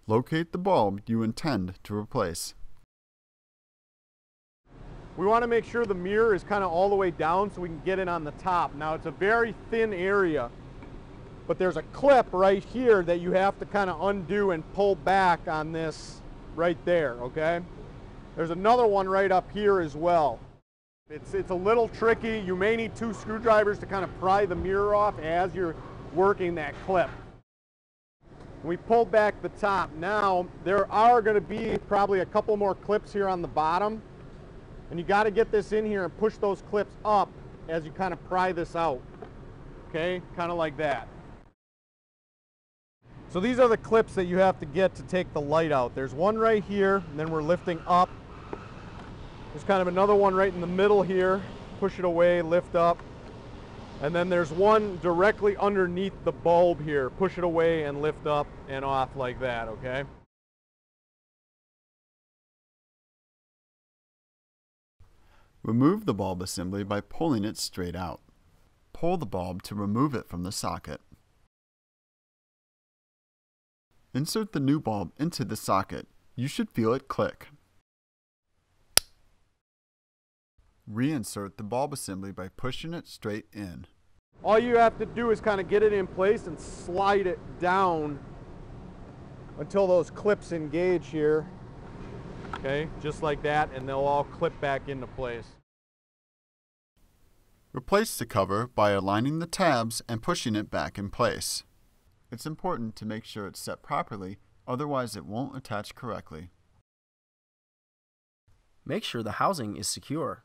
Locate the bulb you intend to replace. We want to make sure the mirror is kind of all the way down so we can get it on the top. Now it's a very thin area, but there's a clip right here that you have to kind of undo and pull back on this right there, okay? There's another one right up here as well. It's a little tricky. You may need 2 screwdrivers to kind of pry the mirror off as you're working that clip. We pulled back the top. Now there are going to be probably a couple more clips here on the bottom, and you got to get this in here and push those clips up as you kind of pry this out. Okay, kind of like that. So these are the clips that you have to get to take the light out. There's one right here, and then we're lifting up. There's kind of another one right in the middle here. Push it away, lift up. And then there's one directly underneath the bulb here. Push it away and lift up and off like that, okay? Remove the bulb assembly by pulling it straight out. Pull the bulb to remove it from the socket. Insert the new bulb into the socket. You should feel it click. Reinsert the bulb assembly by pushing it straight in. All you have to do is kind of get it in place and slide it down until those clips engage here. Okay, just like that, and they'll all clip back into place. Replace the cover by aligning the tabs and pushing it back in place. It's important to make sure it's set properly, otherwise it won't attach correctly. Make sure the housing is secure.